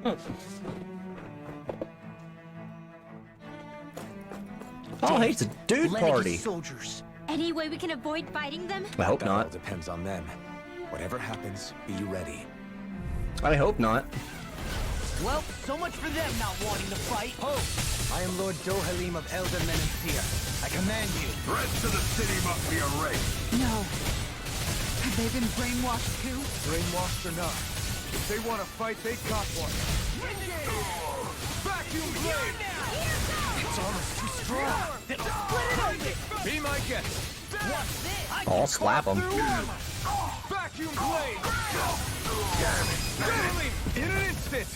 Oh, hey, it's a dude party. Soldiers. Any way we can avoid fighting them? I hope That all not. depends on them. Whatever happens, be ready. I hope not. Well, so much for them not wanting to fight. Ho! I am Lord Dohalim of Elder Menencia. I command you. Threats to the city must be erased. No. Have they been brainwashed too? Brainwashed or not, if they want to fight, they got one. Vacuum blade! It's almost too strong. Then I'll split it open. Be my guest. What's this? I'll slap him. Vacuum blade! Doubling in an instant!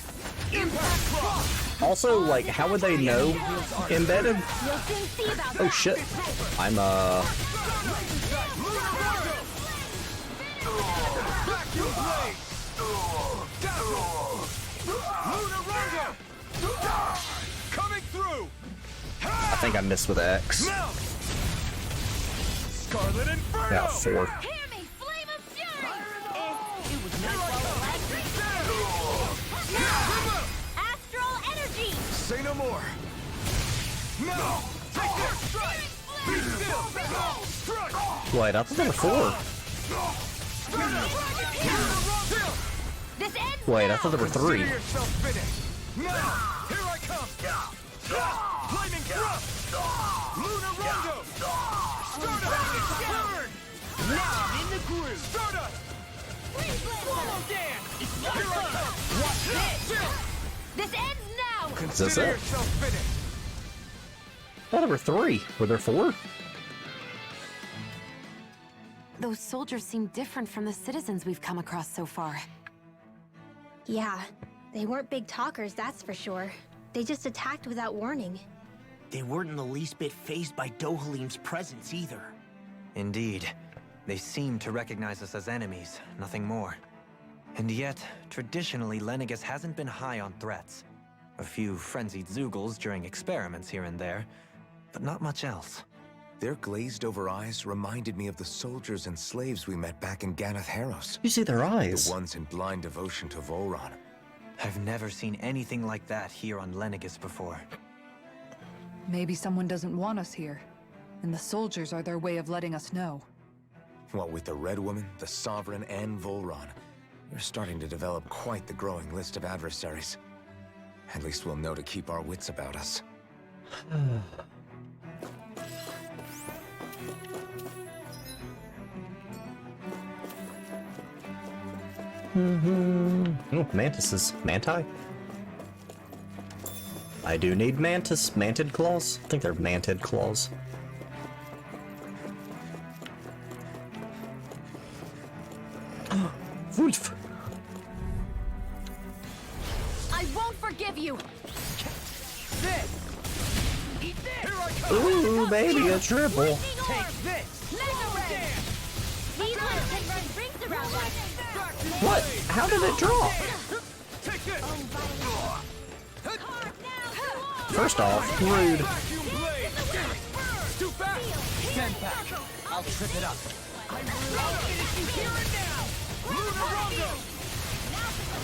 Impact cross! Also, like, how would they know embedded? We'll soon see about Oh that. shit. I'm Vacuum blade! Dazzle! Lunar Rondo! Coming through! I think I missed with X. Now! Scarlet Inferno! Yeah, 4. Hear me, flame of fury! It was nice while it lasted. Astral energy! Say no more! No! Take this! Strike! Be still! Strike! Wait, I thought there were 4. This ends Wait, I now! thought there were 3. Consider yourself finished! Now! Here I come! Flaming thrust! Lunar Rondo! Stardust! Burn! Now I'm in the groove. Stardust! Swallow dance. It's my Here I turn. come! What's this? This ends now! Consider it? yourself finished! I thought there were 3. Were there 4? Those soldiers seem different from the citizens we've come across so far. Yeah, they weren't big talkers, that's for sure. They just attacked without warning. They weren't in the least bit fazed by Dohalim's presence either. Indeed. They seem to recognize us as enemies, nothing more. And yet, traditionally, Lenegis hasn't been high on threats. A few frenzied Zeugles during experiments here and there, but not much else. Their glazed-over eyes reminded me of the soldiers and slaves we met back in Ganath Haros. You see their eyes. The ones in blind devotion to Volron. I've never seen anything like that here on Lenegis before. Maybe someone doesn't want us here, and the soldiers are their way of letting us know. What with the Red Woman, the Sovereign, and Volron, we're starting to develop quite the growing list of adversaries. At least we'll know to keep our wits about us. Oh, mantises. Manti? I do need mantis. Mantid claws? I think they're mantid claws. Wolf! I won't forgive you! This. Eat this. Here I come. Ooh, baby, a triple. Take this. These ones can run rings around us! What? How did it drop? Take this! First off, rude. Vacuum blade! Too fast! Stand back. I'll trip it up. Lunar Rondo!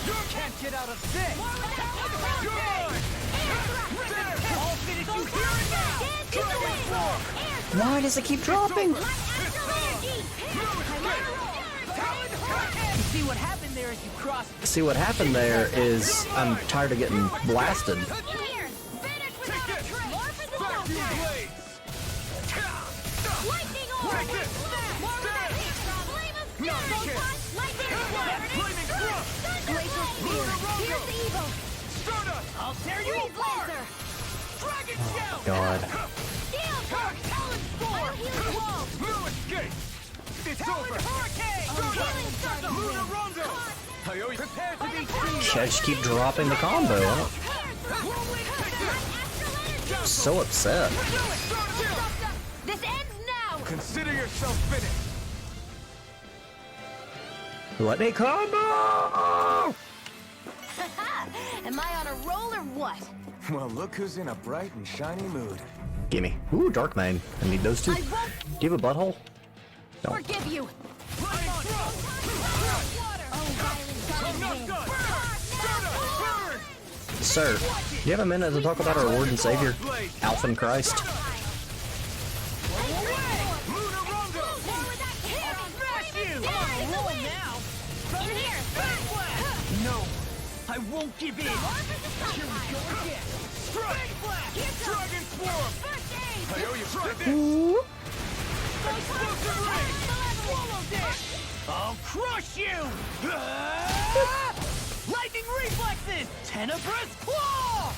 You can't get out of this. You're mine! I'll finish you here and now. Why does it keep dropping? You see what happened there as you crossed. See, what happened there is I'm tired of getting blasted. Here! Finish Take this! more for the Vacuum soldiers! blades! Lightning orb! Take this! More with that heat! Flame of No, you fury! can't. Lightning Flaming thrust! Glacial spear! Here's the evil! Stardust! I'll tear you Freeze apart. laser! Dragon shell! God. Steel! Talon spore! Healing wall! No escape! It's over! Hurricane. Healing circle! Lunar Rondo! I always Prepare to be I just keep dropping the combo. I'm so upset. This ends now! Consider yourself finished! Let me combo! Am I on a roll or what? Well, look who's in a bright and shiny mood. Gimme. Ooh, Dark Mane. I need those two. I won't Do you have a butthole? No. forgive you! Oh, violent I'm not wind! done! Burn! Stardust! Burn! sir, do you have a minute to talk about our Lord and Savior, Alphen Christ? No, I won't give in. Here we go again. Strike! Dragon Swarm! I owe you this. Explosive ray! Swallow this! I'll crush you! Lightning reflexes! Tenebrous claw!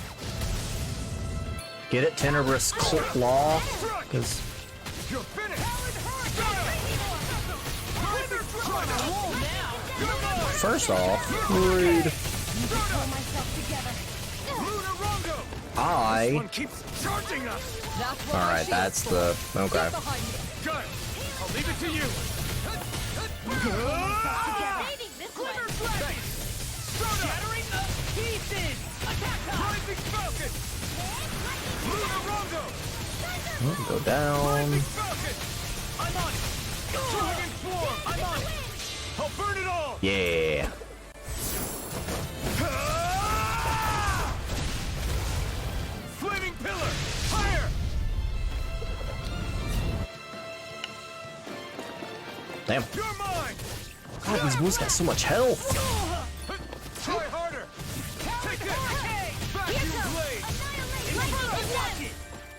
Get it, Tenebrous Claw? Because You're finished! first off, rude. This one keeps charging us. Alright, that's the... okay. Good. I'll leave it to you. Shattering the pieces! Attack time! Rising Falcon. Lunarongo. Go down. Rising Falcon. I'm on it. Dragon Swarm. I'm on it. I'll burn it all. Yeah. Flaming Pillar. Fire. Damn. You're mine. God, these moves got so much health. Try harder. Take this. Vacuum Blade.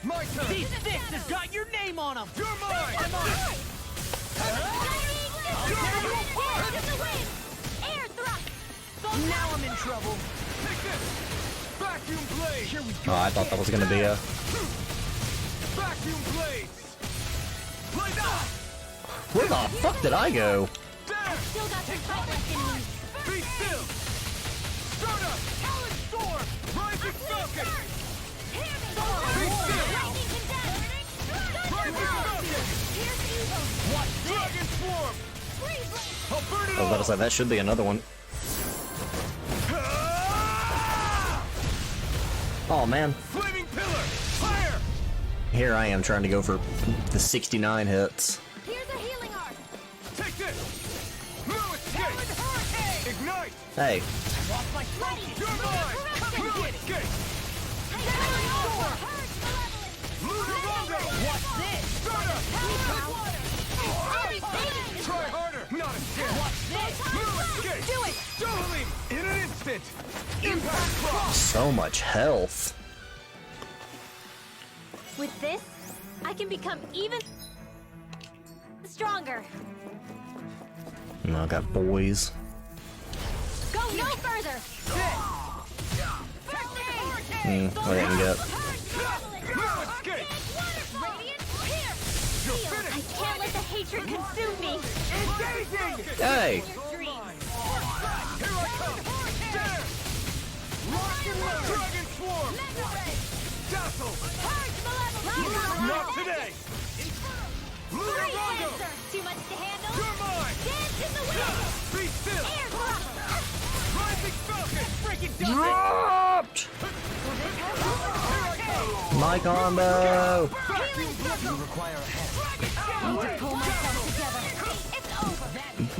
My turn. These fists have got your name on them! You're mine. I'm on it! Now I'm in trouble! Take this. Vacuum Blade. Here we go. Oh, I thought that was gonna be a... Vacuum Blades. Blade out. Where the fuck did I go? There. Still got some fight left in me. Be still. Start up. Talon Storm. Rising Falcon. Be still. Rising Falcon. Dragon Swarm. I'll burn it I was about to say, that should be another one. Oh man, Flaming Pillar. Fire. here I am trying to go for the 69 hits. Here's a healing art. Take this. No escape. Ignite. Hey, Lost my focus! You're mine. No escape. Lunarongo. What's this? Start up. Try harder. Not escape. What's this? No escape. Do it! Dohalim. In an instant. Impact Cross. so much health. With this, I can become even stronger. No, I got boys. Go no further. I didn't get. No escape. I can't let the hatred consume me. Engaging. Hey, Here I come. There. Dragon Swarm. Dazzle. Not today. Lunarongo. Too much to handle. You're mine. Dance in the wind. Be still. Air drop. Rising Falcon. Freaking does dropped my combo. Vacuum Blade. You require a head. Need to pull myself together. It's over.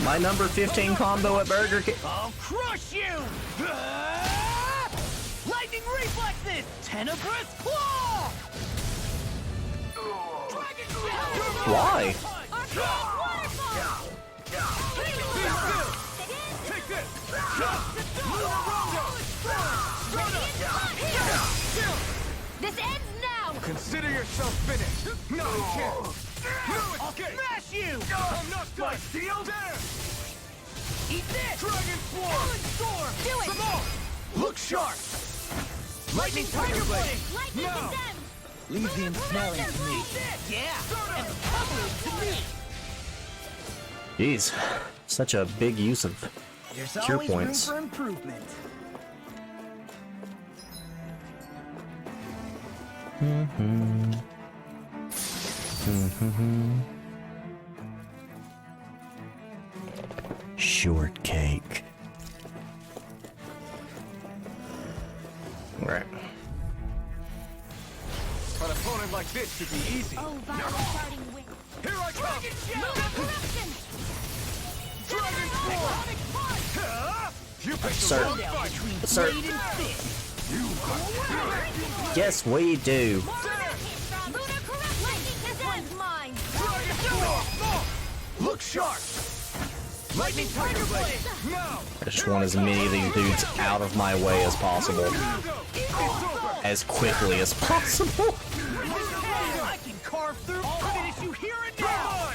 My number 15 combo at Burger King. I'll crush you! Lightning reflexes! Tenebrous claw! Dragon Why? Arcane waterfall. Take this. This ends now. Consider yourself finished. No chance. No escape. Smash you! I'm not done. Steel there. Eat this! Dragon Swarm. Storm! Do it. Come on. Look sharp. Lightning Tiger Blade! Lightning Now. condemned. Leave the ensnaring to me. Yeah! And cover to me! Jeez, such a big use of There's cure always points. room for improvement. Shortcake. Right. An opponent like this should be easy. Oh, violent starting wind. Here I come. Corruption. Dragon Swarm. You picked the Sir. wrong fight. Sir. Blade and fist. Yes, we do. Look sharp! Lightning Tiger Blade! Now! I just want as many of these dudes out of my way as possible. As quickly as possible. I can carve through finish you here and now!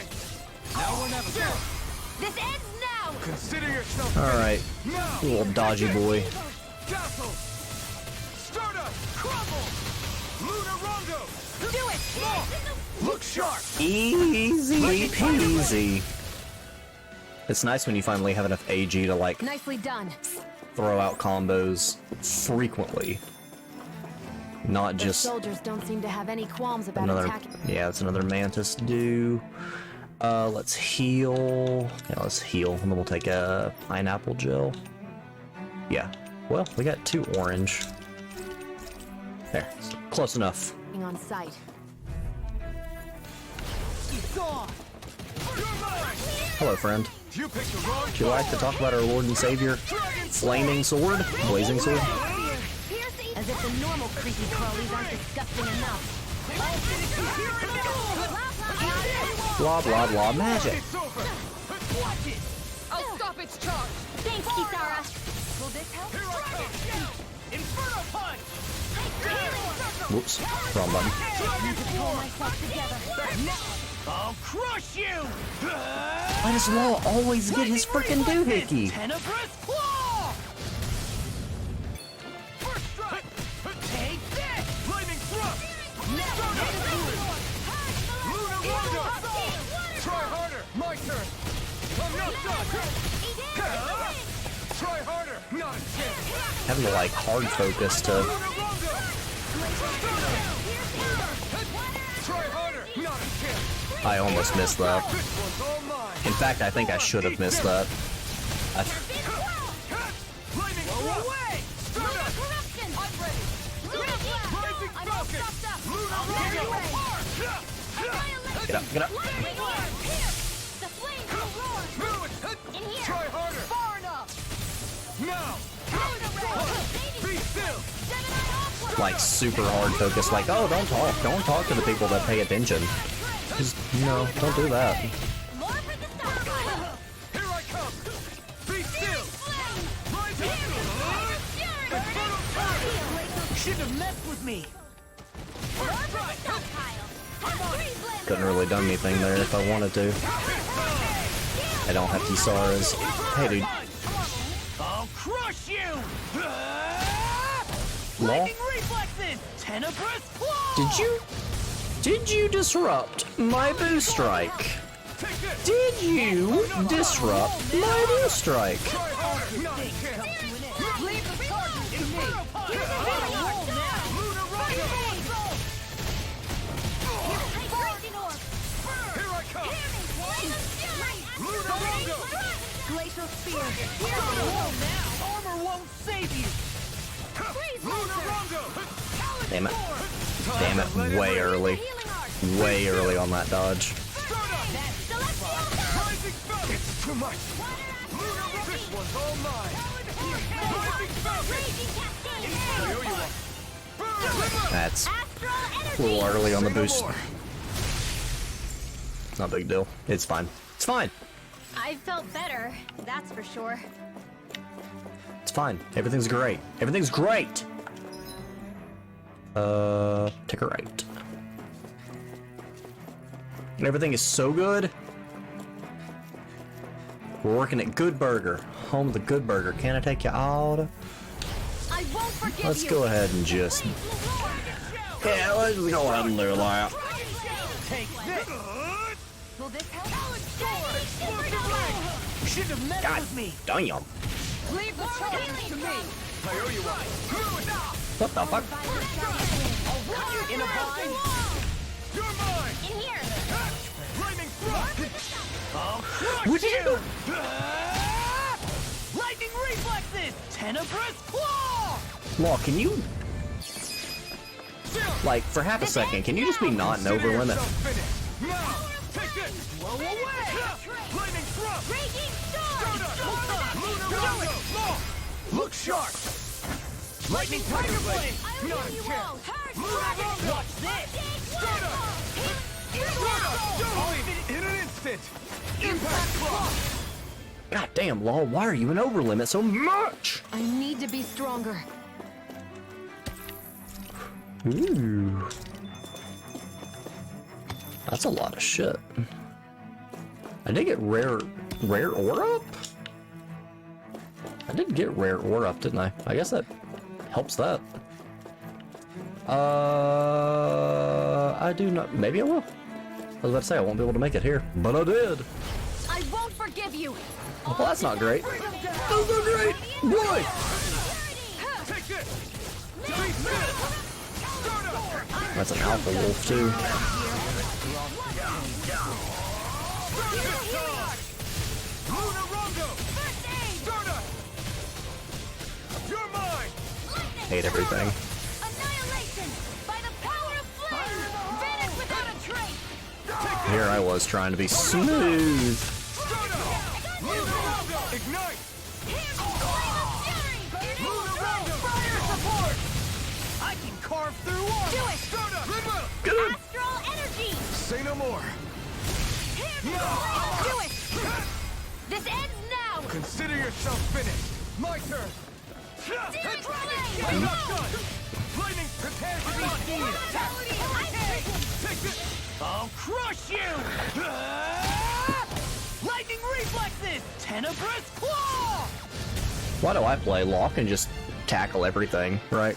Now we're never done. This ends now! Consider yourself Alright, now! you little dodgy boy. Castle! Stardust! Crumble! Lunar Rondo! Do it! Look sharp! Easy peasy. It's nice when you finally have enough AG to like Nicely done. throw out combos frequently. Not The just soldiers don't seem to have any qualms about another. attacking. Yeah, it's another Mantis to do. Let's heal. Yeah, let's heal. And then we'll take a pineapple gel. Yeah. Well, we got 2 orange. There. Close enough. on sight. It's on! Hello, friend. You picked the wrong Would you like to talk about our Lord and Savior? Flaming sword? Blazing sword? As if the normal creepy crawlies aren't disgusting enough. Blah, blah, blah, magic. It's over! Watch it! I'll stop its charge! Thanks, Kisara. Will this help? Here I come! Inferno punch! Whoops. Wrong button. I'll crush you! Why does Law always get his frickin' doohickey? Tenebrous claw! First strike! Take this! Flaming thrust! Lunar Rondo! Try harder! My turn! I'm not done! Try harder! Not a chance! Having to like hard focus to. Lunar Rondo! Try harder! Not a chance! I almost missed that. This one's all mine! In fact, I think I should have missed that. Flaming Away! Stardust! I'm ready! Rising Falcon! Lunar Rondo! Get up, get up. Move it! Try harder! Far enough! Now! Be still! Like super hard focus. Like, oh, don't talk. Don't talk to the people that pay attention. Just, no, don't do that. Here I come! Be still! Rise up! Shouldn't have messed with me! Couldn't really done anything there if I wanted to. I don't have Kisaras. Hey, dude. I'll crush you! Law? Lightning reflexes! Tenebrous claw! Did you disrupt my boo strike? Take this! Did you disrupt my boo strike? Try harder! Not a chance! Leave the charges to me! Lunar Rondo! Here I come! Lunar Rondo! Glacial spear. Armor won't save you! Lunar Rondo! Damn it. Damn it. Way early. Way early on that dodge. Rising Falcon! It's too much! Lunar Rondo! This one's all mine! Rising Falcon! That's a little early on the boost. Not a big deal. It's fine. It's fine. I felt better, that's for sure. It's fine. Everything's great. Everything's great! Take a right. Everything is so good. We're working at Good Burger. Home of the Good Burger. Can I take you out? I won't forgive Let's you. go ahead and just... Yeah, let's go ahead and do that. Take this! Will this help? Shouldn't have messed God with me! damn. Leave the charges to me! I owe you one! What the fuck? In a bind! You're mine! In here. Flaming thrust! What did you do? Lightning reflexes! Tenebrous claw! Law, can you... Like, for half a second, can you just be not an overlimit? Now! Take this! Blow away! Flaming thrust! Raging storm. Lunar Rondo! Look sharp! Lightning Tiger Blade! I Not a will you chance! all. Watch this! In an instant! Impact Claw! God damn, Law, why are you an over limit so much? I need to be stronger. Ooh. That's a lot of shit. I did get rare ore up? I did get rare ore up, didn't I? I guess that helps that. I do not. Maybe I will. I was about to say I won't be able to make it here, but I did. I won't forgive you. Well, that's not great. That's not great. Boy. Take this! That's an alpha wolf too. You're mine! Hate everything. Annihilation by the power of flame. Vanish without a trace. Here I was trying to be smooth. Ignite! I can carve through armor. Do it. Get him. Astral energy. Say no more! Do it. This ends now. Consider yourself finished! My turn! Flame. Lightning, prepare to be seen! Take this! I'll crush you. Lightning reflexes. Tenebrous claw. Why do I play Lock and just tackle everything, right?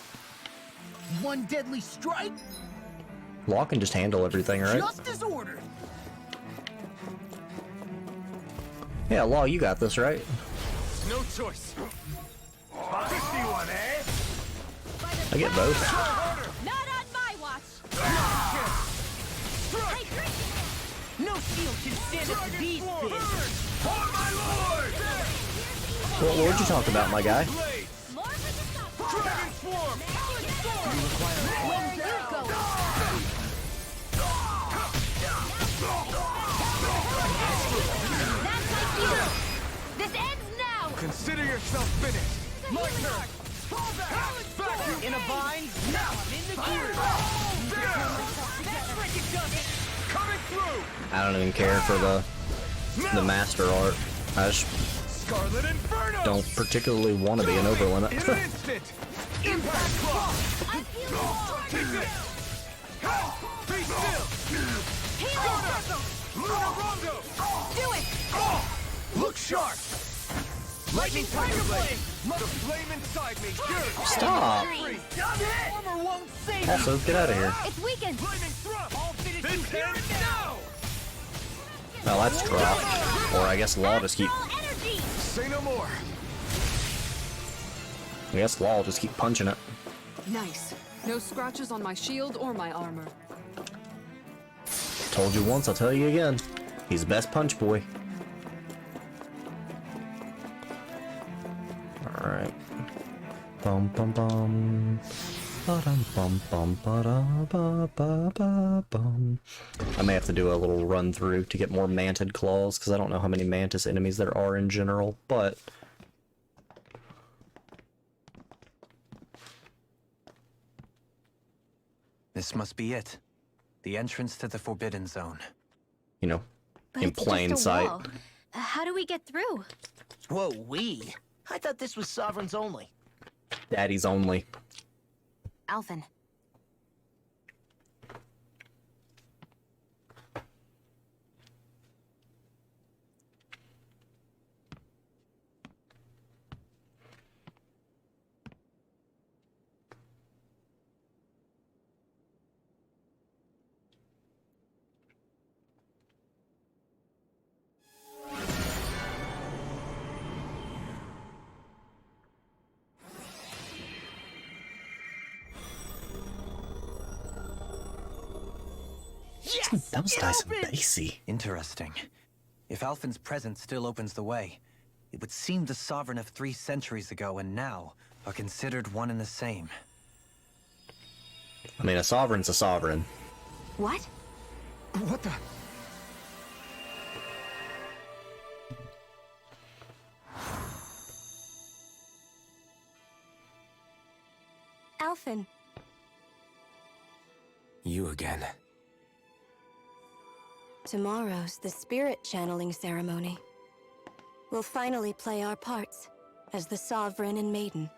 One deadly strike. Law can just handle everything, right? Just as ordered. Yeah, Law, you got this, right? No choice! 51, eh? I get both. Not on my watch. No shield can stand at these bids. For my lord! What would you talk about, my guy? Blade! Dragon Swarm! Where are you going? That's my cue. This ends now. Consider yourself finished! My turn! Vacuum! In a bind. Now I'm in the gear. That's freaking does it. Coming through! I don't even care for the master art. I just Scarlet Inferno! don't particularly want to be an over limit. In an instant! Impact Claw! I feel the Take this! Be still! Luna Rondo! Do it. Look sharp! Lightning Tiger Blade! The flame inside me! Stop. Armor won't save Also, get out of here. It's weakened. Flaming thrust! I'll finish you This here ends and now. now! Well, that's dropped. Or I guess Law just keep. Astral energy. Say no more! I guess Law will just keep punching it. Nice. No scratches on my shield or my armor. Told you once, I'll tell you again. He's the best punch boy. Alright. Bum bum bum. Ba-dum bum bum ba-da ba ba ba bum. I may have to do a little run through to get more mantid claws, because I don't know how many mantis enemies there are in general, but This must be it. The entrance to the Forbidden Zone. you know, But in it's plain just a sight. wall. How do we get through? Whoa, we? I thought this was Sovereigns only. Daddies only. Alvin. Yes! That was it nice and opened! bassy. Interesting. If Alphen's presence still opens the way, it would seem the Sovereign of 3 centuries ago and now are considered one and the same. I mean, a sovereign's a sovereign. What? What the? Alphen. You again. Tomorrow's the spirit channeling ceremony. We'll finally play our parts as the Sovereign and Maiden.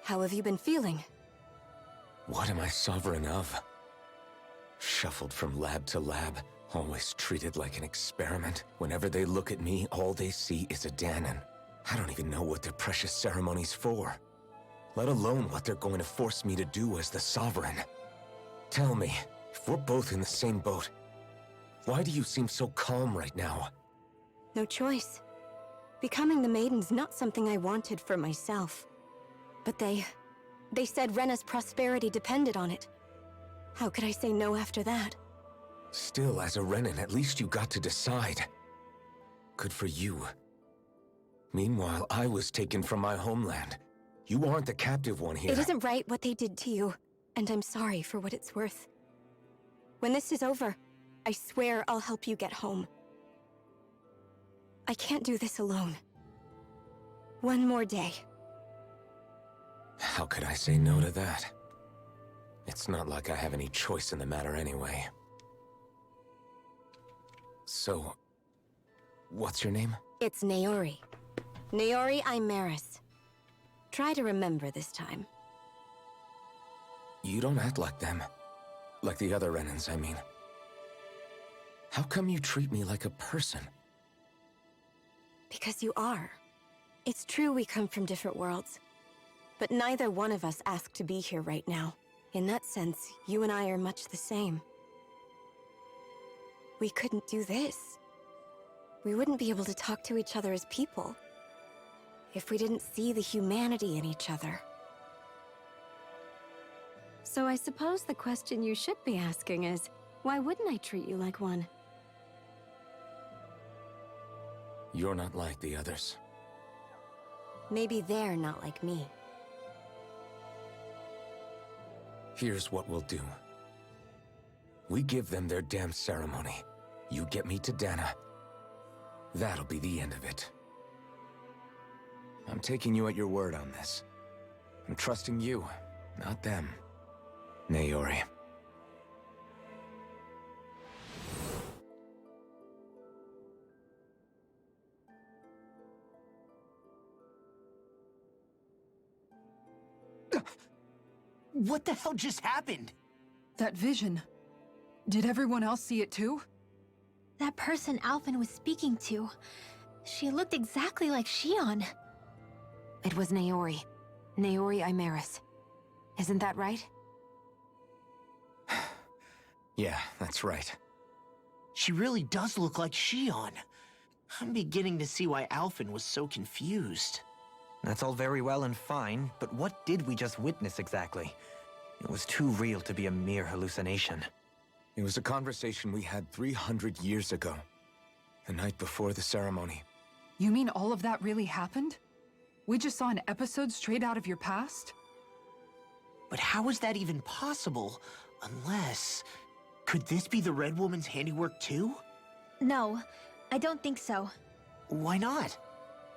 How have you been feeling? What am I sovereign of? Shuffled from lab to lab, always treated like an experiment. Whenever they look at me, all they see is a Dahnan. I don't even know what their precious ceremony's for, let alone what they're going to force me to do as the Sovereign. Tell me, if we're both in the same boat, why do you seem so calm right now? No choice. Becoming the Maiden's not something I wanted for myself. But they said Rena's prosperity depended on it. How could I say no after that? Still, as a Renan, at least you got to decide. Good for you. Meanwhile, I was taken from my homeland. You aren't the captive one here. It isn't right what they did to you, and I'm sorry for what it's worth. When this is over, I swear I'll help you get home. I can't do this alone. One more day. How could I say no to that? It's not like I have any choice in the matter anyway. So, what's your name? It's Naori. Naori Imaris. Try to remember this time. You don't act like them. Like the other Renans, I mean. How come you treat me like a person? Because you are. It's true we come from different worlds. But neither one of us asked to be here right now. In that sense, you and I are much the same. We couldn't do this. We wouldn't be able to talk to each other as people if we didn't see the humanity in each other. So I suppose the question you should be asking is, why wouldn't I treat you like one? You're not like the others. Maybe they're not like me. Here's what we'll do. We give them their damn ceremony. You get me to Dahna. That'll be the end of it. I'm taking you at your word on this. I'm trusting you, not them. Naori. What the hell just happened? That vision. Did everyone else see it too? That person Alphen was speaking to, she looked exactly like Shion. It was Naori. Naori Imaris. Isn't that right? Yeah, that's right. She really does look like Shion. I'm beginning to see why Alphen was so confused. That's all very well and fine, but what did we just witness exactly? It was too real to be a mere hallucination. It was a conversation we had 300 years ago. The night before the ceremony. You mean all of that really happened? We just saw an episode straight out of your past? But how is that even possible? Unless... Could this be the Red Woman's handiwork too? No, I don't think so. Why not?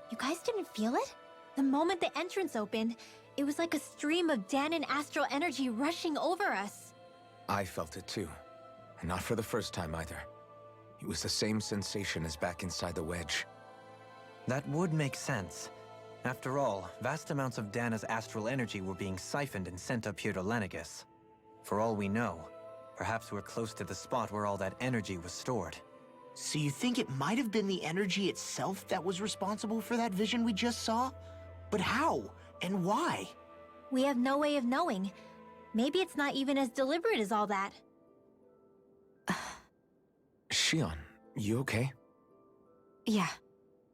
You guys didn't feel it? The moment the entrance opened, it was like a stream of Dahnan astral energy rushing over us. I felt it too. And not for the first time either. It was the same sensation as back inside the wedge. That would make sense. After all, vast amounts of Dana's astral energy were being siphoned and sent up here to Lenegus. For all we know, perhaps we're close to the spot where all that energy was stored. So you think it might have been the energy itself that was responsible for that vision we just saw? But how? And why? We have no way of knowing. Maybe it's not even as deliberate as all that. Shion, you okay? Yeah.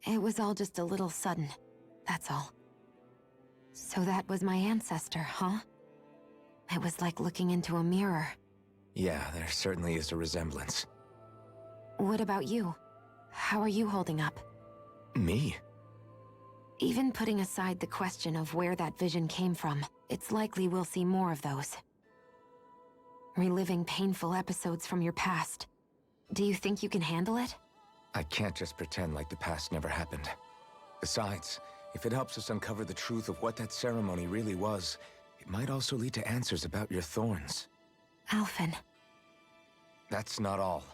It was all just a little sudden. That's all. So that was my ancestor, huh? It was like looking into a mirror. Yeah, there certainly is a resemblance. What about you? How are you holding up? Me? Even putting aside the question of where that vision came from, it's likely we'll see more of those. Reliving painful episodes from your past. Do you think you can handle it? I can't just pretend like the past never happened. Besides, if it helps us uncover the truth of what that ceremony really was, it might also lead to answers about your thorns. Alphen. That's not all.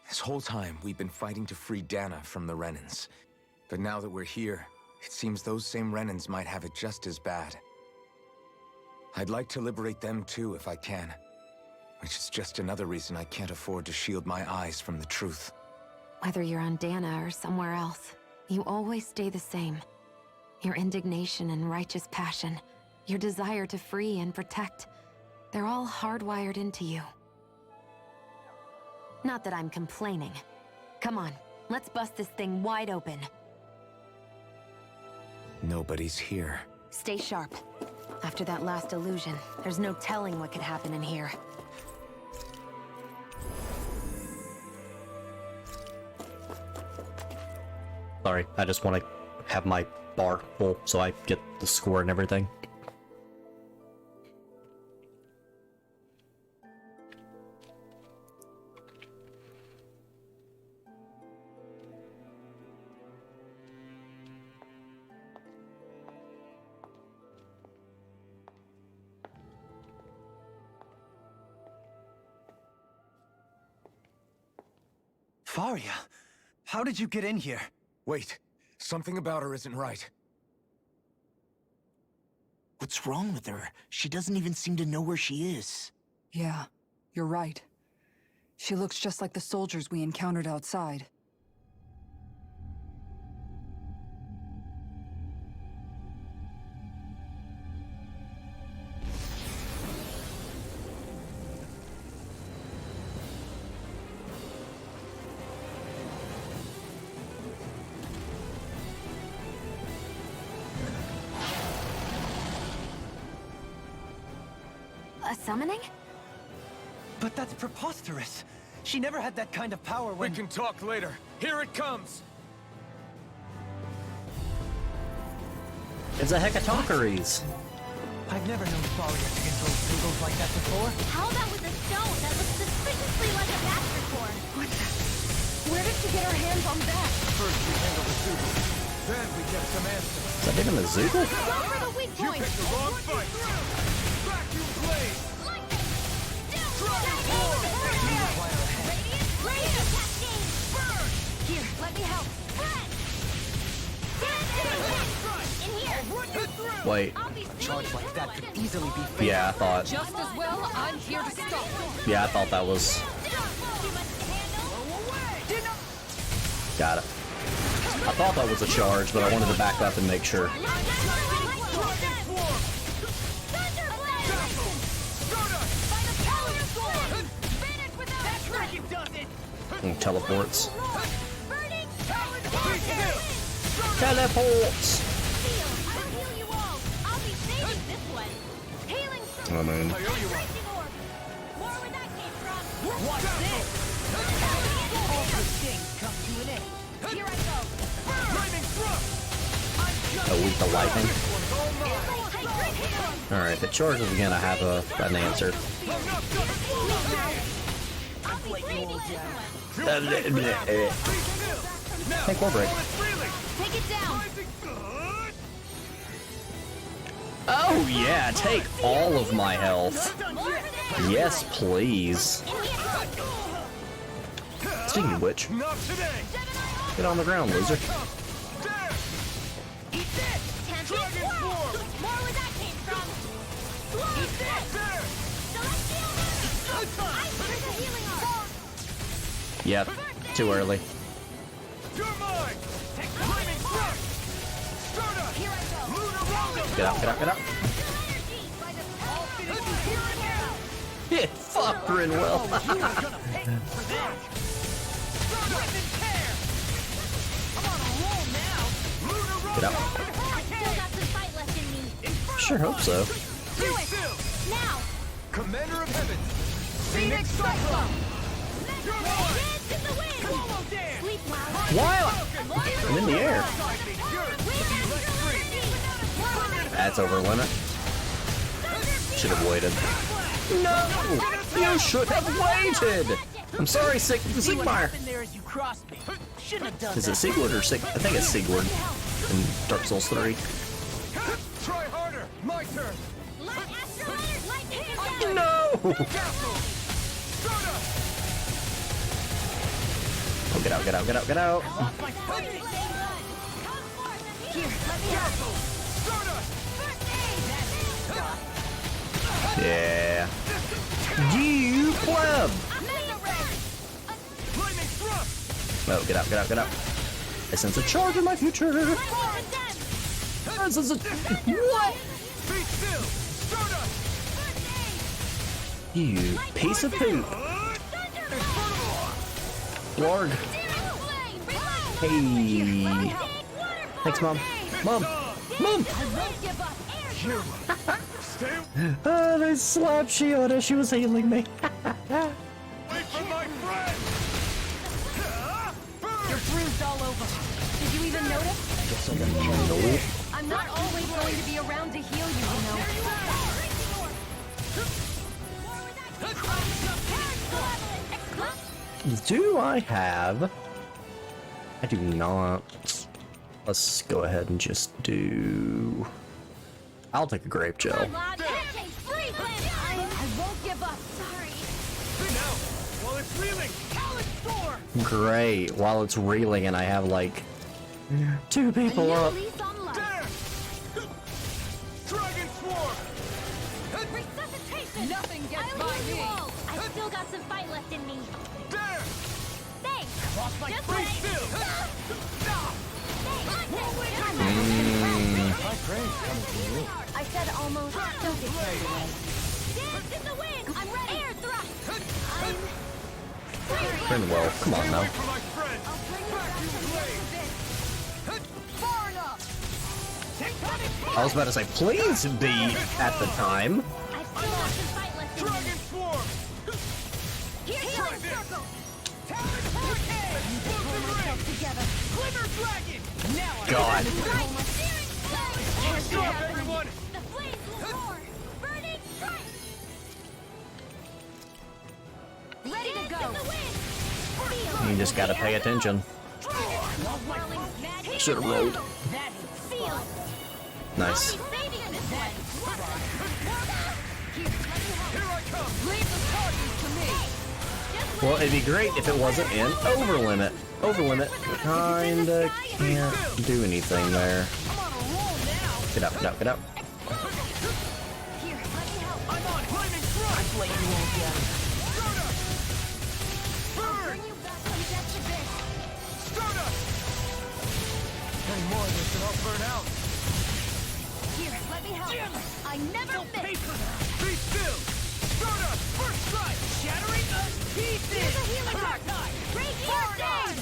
This whole time, we've been fighting to free Dahna from the Renans. But now that we're here, it seems those same Renans might have it just as bad. I'd like to liberate them too if I can. Which is just another reason I can't afford to shield my eyes from the truth. Whether you're on Dahna or somewhere else, you always stay the same. Your indignation and righteous passion, your desire to free and protect, they're all hardwired into you. Not that I'm complaining. Come on, let's bust this thing wide open. Nobody's here. Stay sharp. After that last illusion, there's no telling what could happen in here. Sorry, I just want to have my bar full so I get the score and everything. Faria, how did you get in here? Wait, something about her isn't right. What's wrong with her? She doesn't even seem to know where she is. Yeah, you're right. She looks just like the soldiers we encountered outside. A summoning? But that's preposterous. She never had that kind of power when— We can talk later. Here it comes! It's a Hecatoncheires. I've never known Faria to control Zeugles like that before. How about with a stone that looks suspiciously like a master core? What the? Where did she get her hands on that? First we handle the Zeugle. Then we get some answers. Is that even a Zeugle? Go for the weak You point! picked the wrong fight! Vacuum blade! Here, let me help. Wait. Charge like that could easily be fatal. Yeah, I thought. Just as well, I'm here to stop. Yeah, I thought that was. Got it. I thought that was a charge, but I wanted to back up and make sure. And teleports. Teleports! Oh man. Oh, with the lightning. Alright, if it charges again, I have an answer. Take war break. Take it down. Oh yeah, take all of my health. Yes, please. Speaking of which, Not today! get on the ground, loser. More where that came from. Yep, too early. You're mine! Flaming thrust! Stardust! Here I go. Lunar roundup! Get out, get out, get out. Yeah, fuck Grinwell. Get out. Still got some fight left in me. Sure hope so. Do it. Now. Commander of Heavens! Phoenix Cyclone. You're mine! Dance in the wind. Swallow dance! Sleep well. Why? I'm in the air. That's over limit. Should have waited. No! You should have waited! I'm sorry, Sigmar. Is it Sigurd or Sig? I think it's Sigurd in Dark Souls 3. Try harder! My turn! No! Oh, get out, get out, get out, get out. Yeah. You pleb! Oh, get out, get out, get out. I sense a charge in my future. I sense a... What? You piece of poop. Lord. Hey. Thanks, Mom. Mom! Mom! Oh, they slapped Shiona. She was healing me. Wait for my friend! You're bruised all over. Did you even notice? Nope. I'm not always going to be around to heal you, you know. Do I have... I do not. Let's go ahead and just do... I'll take a grape gel. I won't give up. Sorry. Now, while it's reeling, Talent Storm! Great. While it's reeling and I have like... 2 people up. There! Dragon Swarm! Resuscitation! Nothing gets by me! I still got some fight left in me. There! Thanks! Lost my Just free wait. still! I said almost. Don't get carried away. Dance in the wind! I'm ready! Air thrust! I'm... Well, come on now. For my friend! I'll bring you back to the bit. Far enough! I was about to say, please be at the time. I still got some fight left in me. Dragon Swarm! Here's Try your this. circle! Talent Hurricane! Explosive Ring! Together. Glimmer Dragon! Now I God. Stop, everyone! The flames will roar! Burning strike! Ready to go! You just gotta pay attention. Should have rolled. Feel! Nice. Here I come! leave the parties to me. Well, it'd be great if it wasn't in overlimit. Overlimit kinda can't do anything there. I'm on a roll now. Get out, get out, get out. Here, let me help. I'm on Flaming Thrust! Wait, you won't get it. Stardust! Burn! Bring you back from death to this. Stardust! Any more of this and I'll burn out. Here, let me help. I never miss. Be still! Stardust! First strike! Shattering the Here's pieces. a healing time. Break your days.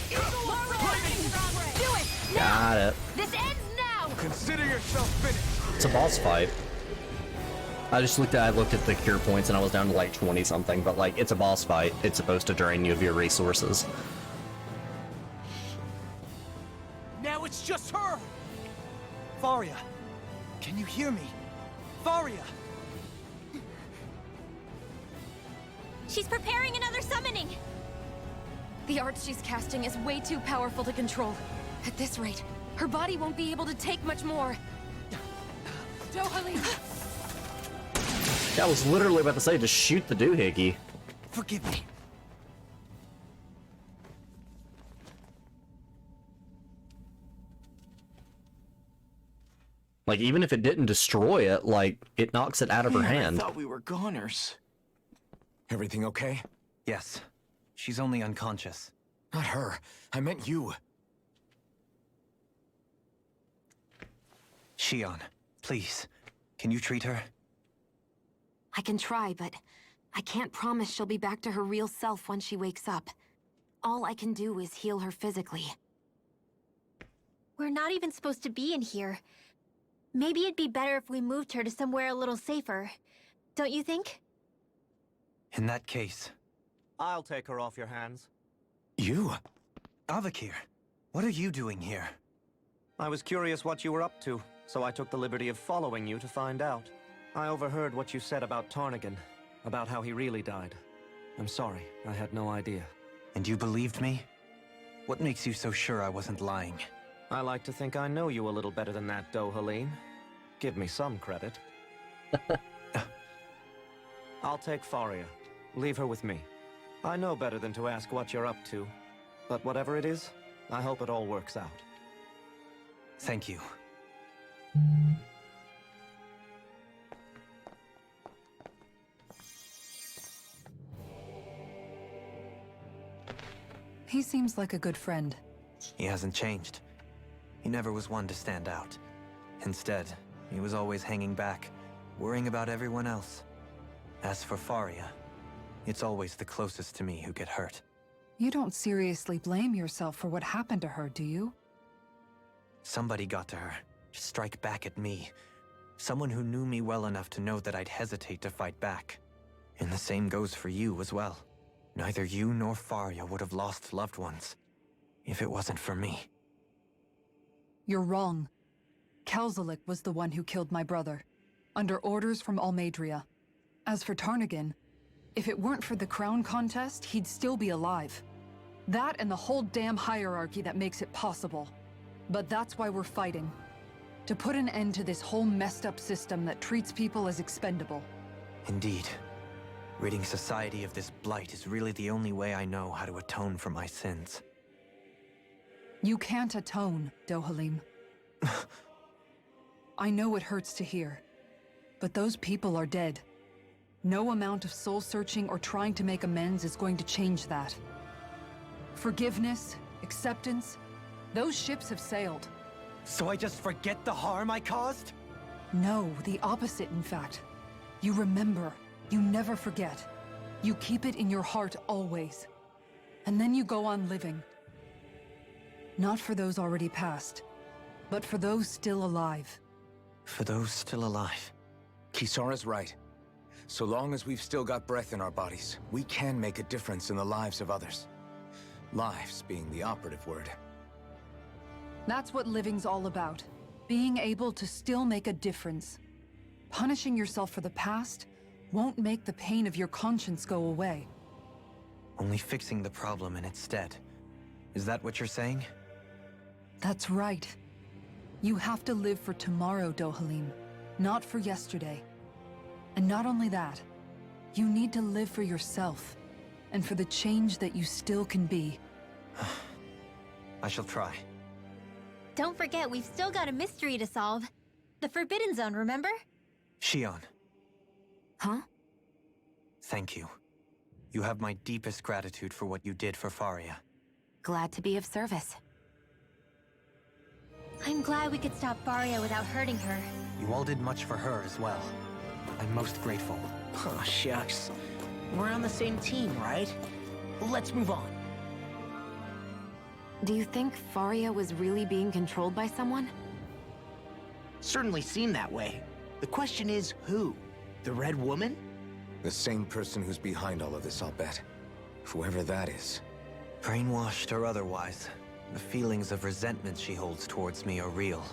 Do it now. Got it. This ends now. Consider yourself finished! It's a boss fight. I looked at the cure points and I was down to like 20 something, but like it's a boss fight. It's supposed to drain you of your resources. Now it's just her. Faria, can you hear me? Faria. She's preparing another summoning. The art she's casting is way too powerful to control. At this rate, her body won't be able to take much more. Dohalim! I was literally about to say, just shoot the doohickey. Forgive me. Like, even if it didn't destroy it, like, it knocks it out of her hand. I thought we were goners. Everything okay? Yes. She's only unconscious. Not her. I meant you. Shion, please. Can you treat her? I can try, but I can't promise she'll be back to her real self when she wakes up. All I can do is heal her physically. We're not even supposed to be in here. Maybe it'd be better if we moved her to somewhere a little safer. Don't you think? In that case, I'll take her off your hands. You? Avakir, what are you doing here? I was curious what you were up to, so I took the liberty of following you to find out. I overheard what you said about Tarnigan, about how he really died. I'm sorry, I had no idea. And you believed me? What makes you so sure I wasn't lying? I like to think I know you a little better than that, Dohalim. Give me some credit. I'll take Faria. Leave her with me. I know better than to ask what you're up to. But whatever it is, I hope it all works out. Thank you. He seems like a good friend. He hasn't changed. He never was one to stand out. Instead, he was always hanging back, worrying about everyone else. As for Faria, it's always the closest to me who get hurt. You don't seriously blame yourself for what happened to her, do you? Somebody got to her, to strike back at me. Someone who knew me well enough to know that I'd hesitate to fight back. And the same goes for you as well. Neither you nor Faria would have lost loved ones, if it wasn't for me. You're wrong. Kelzelik was the one who killed my brother, under orders from Almadria. As for Tarnagin, if it weren't for the crown contest, he'd still be alive. That and the whole damn hierarchy that makes it possible. But that's why we're fighting. To put an end to this whole messed up system that treats people as expendable. Indeed. Ridding society of this blight is really the only way I know how to atone for my sins. You can't atone, Dohalim. I know it hurts to hear, but those people are dead. No amount of soul-searching or trying to make amends is going to change that. Forgiveness, acceptance, those ships have sailed. So I just forget the harm I caused? No, the opposite, in fact. You remember. You never forget. You keep it in your heart always. And then you go on living. Not for those already past, but for those still alive. For those still alive. Kisara's right. So long as we've still got breath in our bodies, we can make a difference in the lives of others. Lives being the operative word. That's what living's all about. Being able to still make a difference. Punishing yourself for the past won't make the pain of your conscience go away. Only fixing the problem in its stead. Is that what you're saying? That's right. You have to live for tomorrow, Dohalim, not for yesterday. And not only that, you need to live for yourself, and for the change that you still can be. I shall try. Don't forget, we've still got a mystery to solve. The Forbidden Zone, remember? Shion. Huh? Thank you. You have my deepest gratitude for what you did for Faria. Glad to be of service. I'm glad we could stop Faria without hurting her. You all did much for her as well. I'm most grateful. Oh, shucks. We're on the same team, right? Let's move on. Do you think Faria was really being controlled by someone? Certainly seemed that way. The question is, who? The Red Woman? The same person who's behind all of this, I'll bet. Whoever that is. Brainwashed or otherwise, the feelings of resentment she holds towards me are real.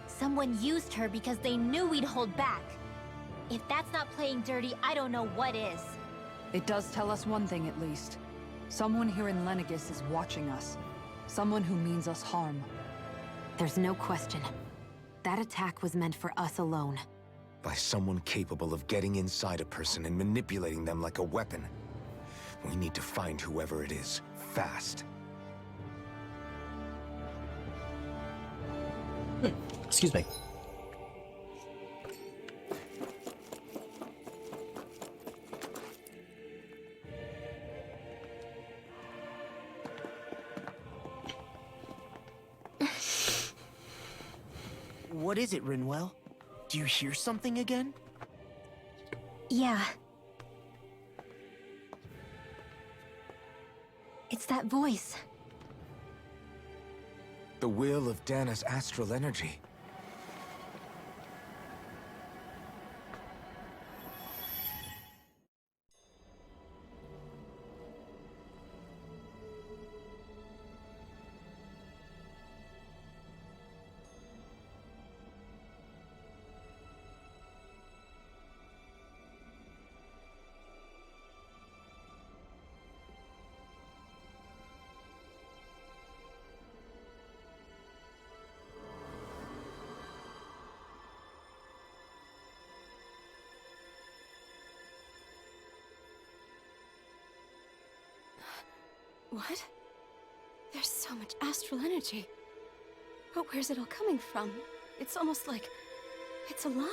Someone used her because they knew we'd hold back. If that's not playing dirty, I don't know what is. It does tell us one thing at least. Someone here in Lenegis is watching us. Someone who means us harm. There's no question. That attack was meant for us alone. By someone capable of getting inside a person and manipulating them like a weapon. We need to find whoever it is, fast. Excuse me. What is it, Rinwell? Do you hear something again? Yeah. It's that voice. The will of Dana's astral energy. What? There's so much astral energy. But where's it all coming from? It's almost like it's alive.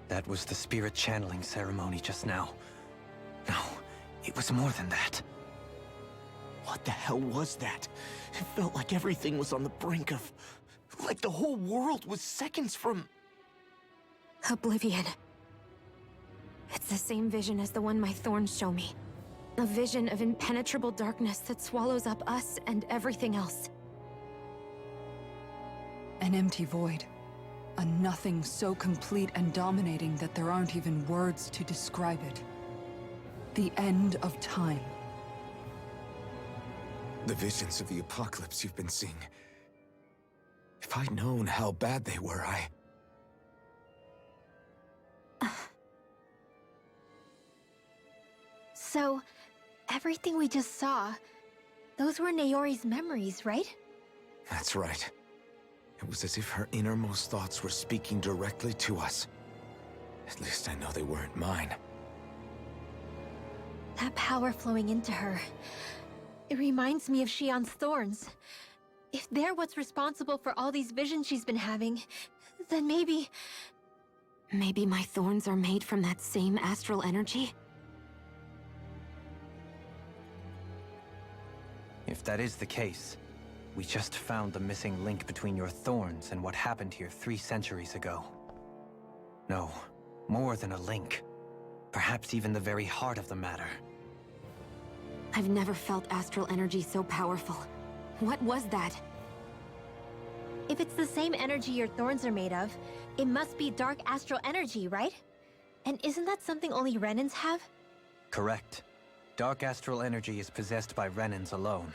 That was the spirit channeling ceremony just now. No, it was more than that. What the hell was that? It felt like everything was on the brink of... like the whole world was seconds from... Oblivion. It's the same vision as the one my thorns show me. A vision of impenetrable darkness that swallows up us and everything else. An empty void. A nothing so complete and dominating that there aren't even words to describe it. The end of time. The visions of the apocalypse you've been seeing. If I'd known how bad they were, So, everything we just saw, those were Naori's memories, right? That's right. It was as if her innermost thoughts were speaking directly to us. At least I know they weren't mine. That power flowing into her, it reminds me of Shion's thorns. If they're what's responsible for all these visions she's been having, then maybe... Maybe my thorns are made from that same astral energy? If that is the case, we just found the missing link between your thorns and what happened here 3 centuries ago. No, more than a link. Perhaps even the very heart of the matter. I've never felt astral energy so powerful. What was that? If it's the same energy your thorns are made of, it must be dark astral energy, right? And isn't that something only Renans have? Correct. Dark astral energy is possessed by Renans alone.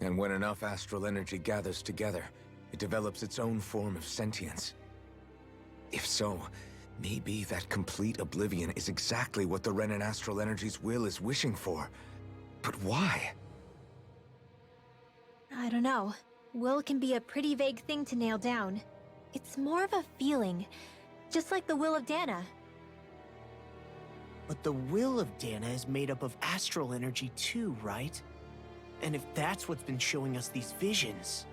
And when enough astral energy gathers together, it develops its own form of sentience. If so, maybe that complete oblivion is exactly what the Renan astral energy's will is wishing for. But why? I don't know. Will can be a pretty vague thing to nail down. It's more of a feeling, just like the will of Dahna. But the will of Dahna is made up of astral energy too, right? And if that's what's been showing us these visions...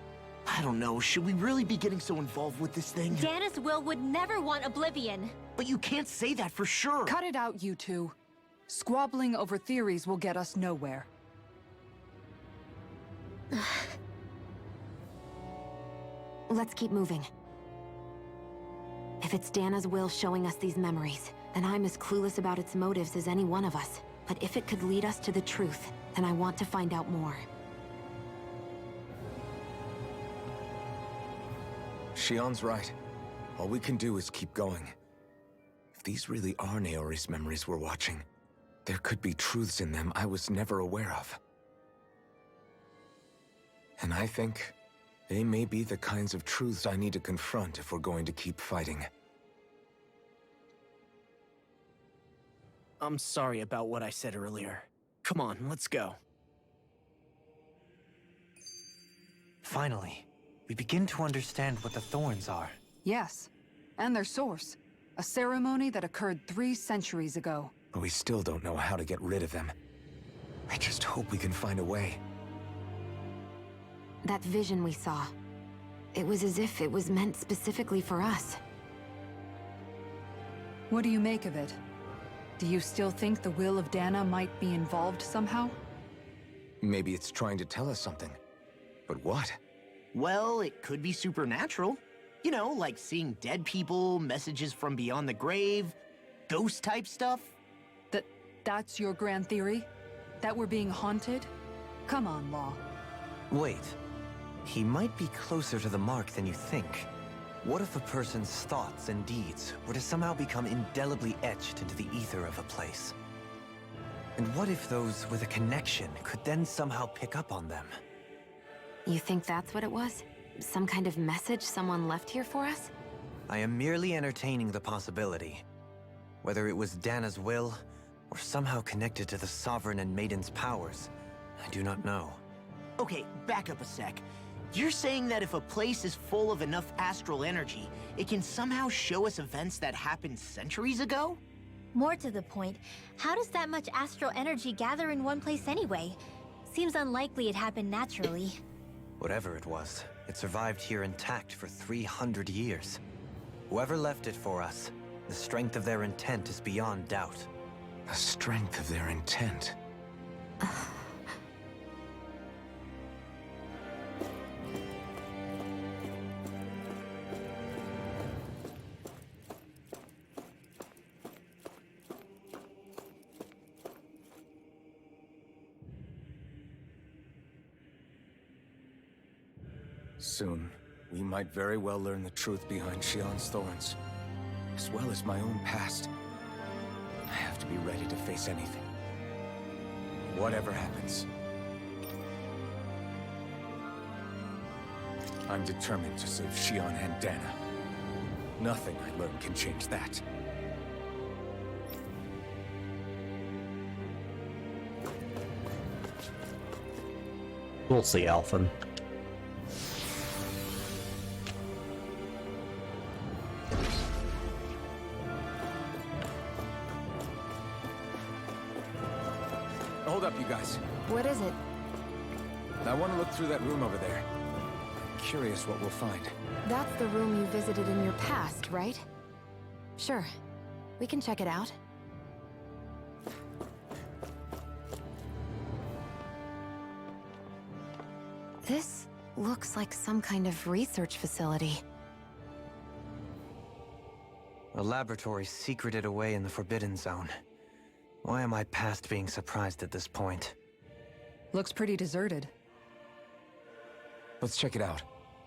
I don't know, should we really be getting so involved with this thing? Dahna's will would never want oblivion. But you can't say that for sure! Cut it out, you two. Squabbling over theories will get us nowhere. Let's keep moving. If it's Dahna's will showing us these memories, then I'm as clueless about its motives as any one of us. But if it could lead us to the truth, then I want to find out more. Shion's right. All we can do is keep going. If these really are Naori's memories we're watching, there could be truths in them I was never aware of. And I think they may be the kinds of truths I need to confront if we're going to keep fighting. I'm sorry about what I said earlier. Come on, let's go. Finally, we begin to understand what the thorns are. Yes, and their source. A ceremony that occurred 3 centuries ago. But we still don't know how to get rid of them. I just hope we can find a way. That vision we saw. It was as if it was meant specifically for us. What do you make of it? Do you still think the will of Dahna might be involved somehow? Maybe it's trying to tell us something. But what? Well, it could be supernatural. You know, like seeing dead people, messages from beyond the grave, ghost-type stuff. That's your grand theory? That we're being haunted? Come on, Law. Wait. He might be closer to the mark than you think. What if a person's thoughts and deeds were to somehow become indelibly etched into the ether of a place? And what if those with a connection could then somehow pick up on them? You think that's what it was? Some kind of message someone left here for us? I am merely entertaining the possibility. Whether it was Dahna's will, or somehow connected to the Sovereign and Maiden's powers, I do not know. Okay, back up a sec. You're saying that if a place is full of enough astral energy, it can somehow show us events that happened centuries ago? More to the point, how does that much astral energy gather in one place anyway? Seems unlikely it happened naturally. Whatever it was, it survived here intact for 300 years. Whoever left it for us, the strength of their intent is beyond doubt. The strength of their intent. Soon, we might very well learn the truth behind Shion's thorns, as well as my own past. I have to be ready to face anything. Whatever happens. I'm determined to save Shion and Dahna. Nothing I learn can change that. We'll see, Alphen. Hold up, you guys. What is it? I want to look through that room over there. Curious what we'll find. That's the room you visited in your past, right? Sure. We can check it out. This looks like some kind of research facility. A laboratory secreted away in the Forbidden Zone. Why am I past being surprised at this point? Looks pretty deserted. Let's check it out.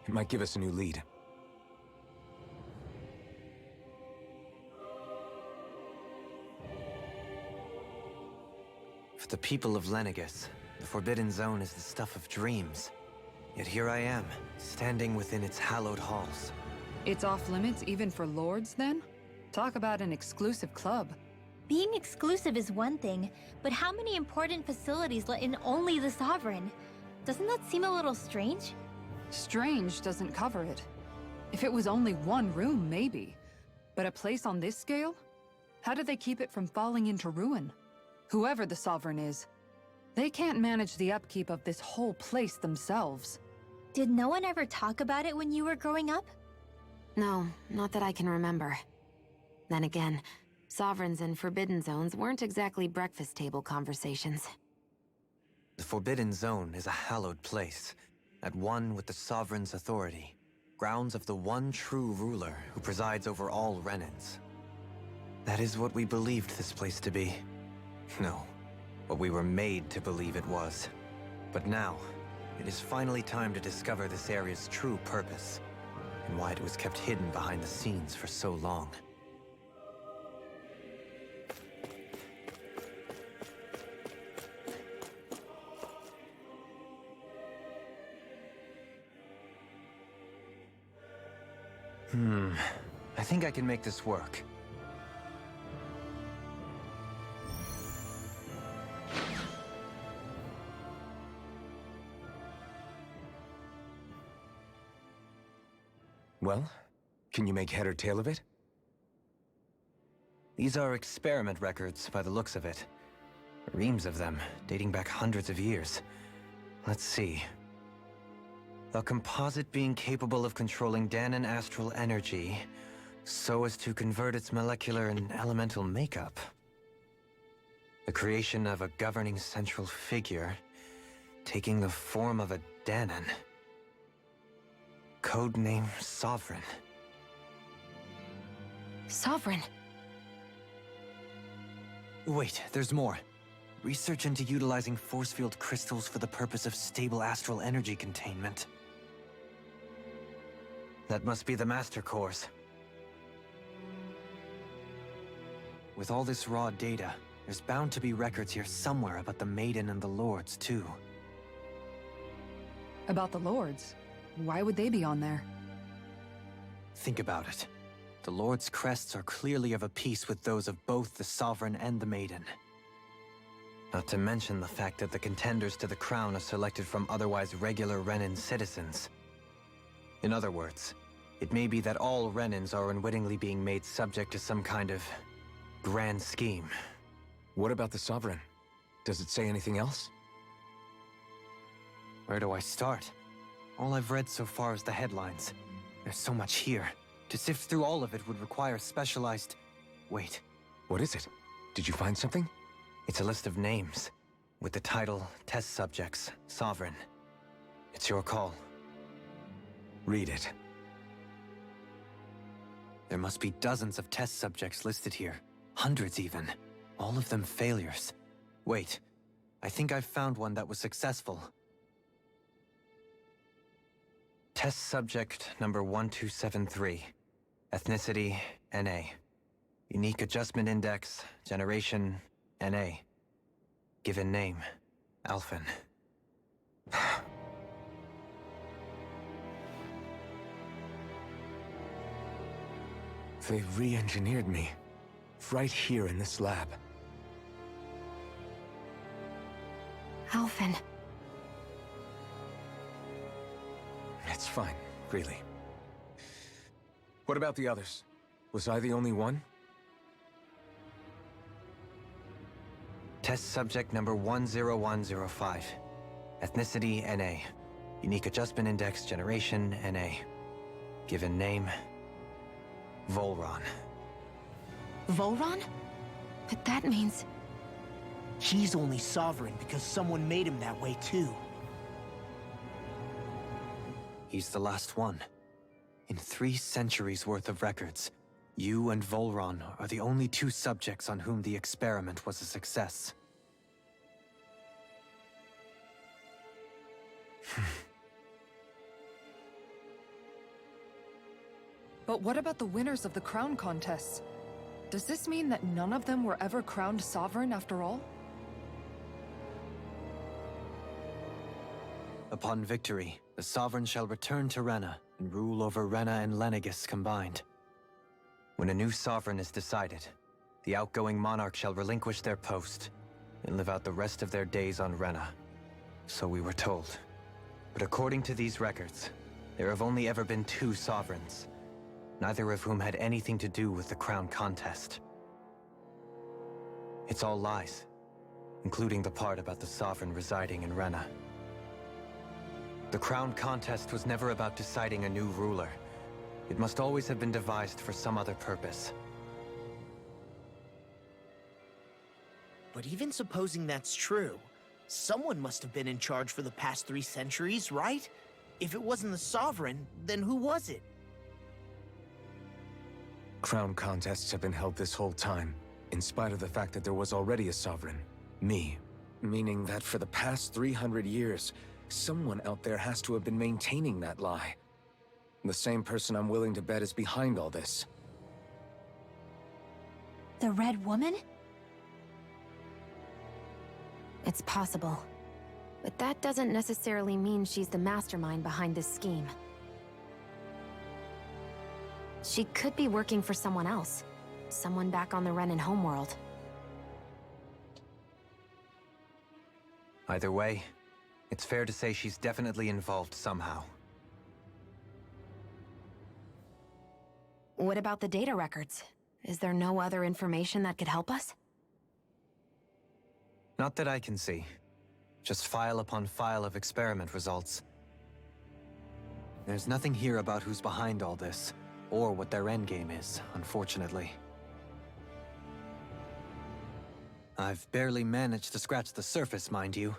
It might give us a new lead. For the people of Lenegus, the Forbidden Zone is the stuff of dreams. Yet here I am, standing within its hallowed halls. It's off limits even for lords, then? Talk about an exclusive club. Being exclusive is one thing, but how many important facilities let in only the Sovereign? Doesn't that seem a little strange? Strange doesn't cover it. If it was only one room, maybe. But a place on this scale? How do they keep it from falling into ruin? Whoever the Sovereign is, they can't manage the upkeep of this whole place themselves. Did no one ever talk about it when you were growing up? No, not that I can remember. Then again, Sovereigns and Forbidden Zones weren't exactly breakfast table conversations. The Forbidden Zone is a hallowed place, at one with the Sovereign's authority, grounds of the one true ruler who presides over all Renans. That is what we believed this place to be. No, what we were made to believe it was. But now, it is finally time to discover this area's true purpose, and why it was kept hidden behind the scenes for so long. I think I can make this work. Well, can you make head or tail of it? These are experiment records by the looks of it. Reams of them, dating back hundreds of years. Let's see. A composite being capable of controlling Dahnan astral energy so as to convert its molecular and elemental makeup. The creation of a governing central figure taking the form of a Dahnan. Codename Sovereign. Sovereign. Wait, there's more. Research into utilizing force field crystals for the purpose of stable astral energy containment. That must be the Master Cores. With all this raw data, there's bound to be records here somewhere about the Maiden and the Lords, too. About the Lords? Why would they be on there? Think about it. The Lord's crests are clearly of a piece with those of both the Sovereign and the Maiden. Not to mention the fact that the contenders to the crown are selected from otherwise regular Renan citizens. In other words, it may be that all Renans are unwittingly being made subject to some kind of grand scheme. What about the Sovereign? Does it say anything else? Where do I start? All I've read so far is the headlines. There's so much here. To sift through all of it would require specialized... Wait. What is it? Did you find something? It's a list of names, with the title, Test Subjects, Sovereign. It's your call. Read it. There must be dozens of test subjects listed here. Hundreds even. All of them failures. Wait, I think I've found one that was successful. Test subject number 1273. Ethnicity, NA. Unique adjustment index, generation, NA. Given name, Alphen. They re-engineered me. Right here in this lab. Alphen. It's fine, really. What about the others? Was I the only one? Test subject number 10105. Ethnicity, NA. Unique adjustment index, generation, NA. Given name, Volron. Volron? But that means... He's only sovereign because someone made him that way too. He's the last one. In 3 centuries worth of records, you and Volron are the only 2 subjects on whom the experiment was a success. But what about the winners of the crown contests? Does this mean that none of them were ever crowned sovereign after all? Upon victory, the Sovereign shall return to Rena and rule over Rena and Lenegis combined. When a new Sovereign is decided, the outgoing monarch shall relinquish their post and live out the rest of their days on Rena. So we were told. But according to these records, there have only ever been 2 Sovereigns, neither of whom had anything to do with the crown contest. It's all lies, including the part about the Sovereign residing in Rena. The crown contest was never about deciding a new ruler. It must always have been devised for some other purpose. But even supposing that's true, someone must have been in charge for the past 3 centuries, right? If it wasn't the Sovereign, then who was it? Crown contests have been held this whole time, in spite of the fact that there was already a Sovereign. Me. Meaning that for the past 300 years, someone out there has to have been maintaining that lie. The same person I'm willing to bet is behind all this. The Red Woman? It's possible. But that doesn't necessarily mean she's the mastermind behind this scheme. She could be working for someone else. Someone back on the Renan homeworld. Either way, it's fair to say she's definitely involved somehow. What about the data records? Is there no other information that could help us? Not that I can see. Just file upon file of experiment results. There's nothing here about who's behind all this, or what their endgame is, unfortunately. I've barely managed to scratch the surface, mind you.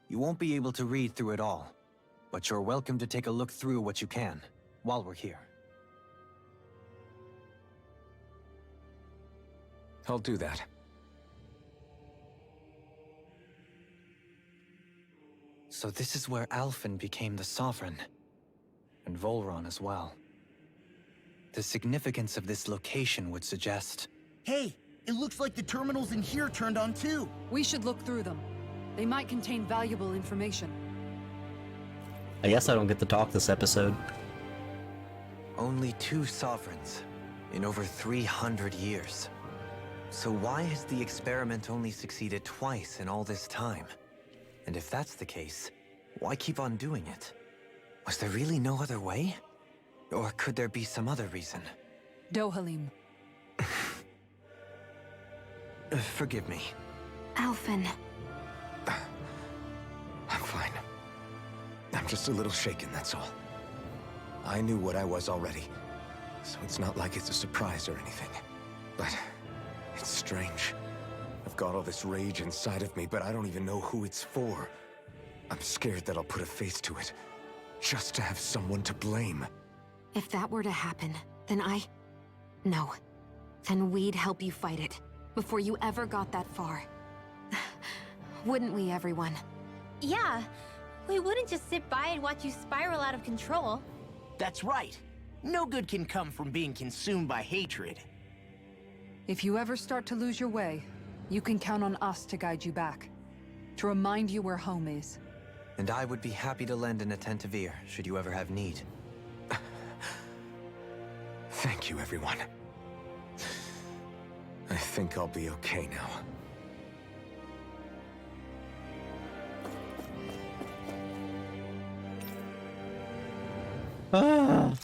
You won't be able to read through it all, but you're welcome to take a look through what you can, while we're here. I'll do that. So this is where Alphen became the Sovereign, and Volron as well. The significance of this location would suggest... Hey, it looks like the terminals in here turned on too. We should look through them. They might contain valuable information. I guess I don't get to talk this episode. Only 2 sovereigns in over 300 years. So why has the experiment only succeeded twice in all this time? And if that's the case, why keep on doing it? Was there really no other way? Or could there be some other reason? Dohalim. Forgive me. Alphen. I'm fine. I'm just a little shaken, that's all. I knew what I was already, so it's not like it's a surprise or anything. But it's strange. I've got all this rage inside of me, but I don't even know who it's for. I'm scared that I'll put a face to it, just to have someone to blame. If that were to happen, then No. Then we'd help you fight it, before you ever got that far. Wouldn't we, everyone? Yeah, we wouldn't just sit by and watch you spiral out of control. That's right. No good can come from being consumed by hatred. If you ever start to lose your way, you can count on us to guide you back. To remind you where home is. And I would be happy to lend an attentive ear, should you ever have need. Thank you, everyone. I think I'll be okay now. Ah.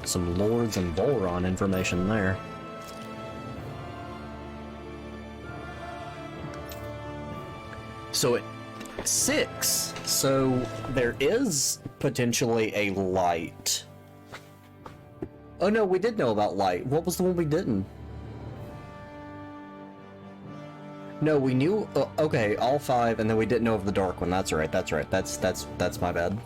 Some Lords and Volron information there. So at 6, so there is potentially a light. Oh no, we did know about light. What was the one we didn't? No, we knew. Okay, all 5, and then we didn't know of the dark one. That's right. That's right. That's my bad.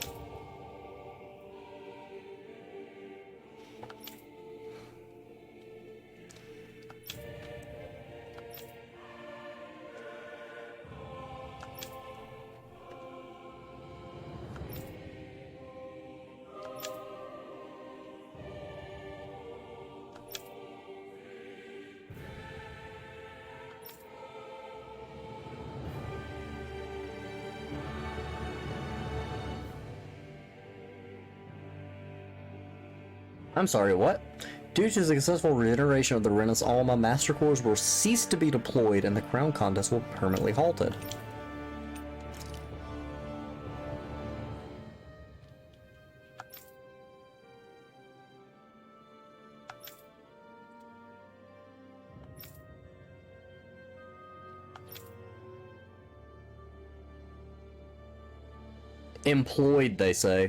I'm sorry, what? Due to the successful reiteration of the Renans, Alma Master Cores will cease to be deployed and the crown contest will be permanently halted. Employed, they say.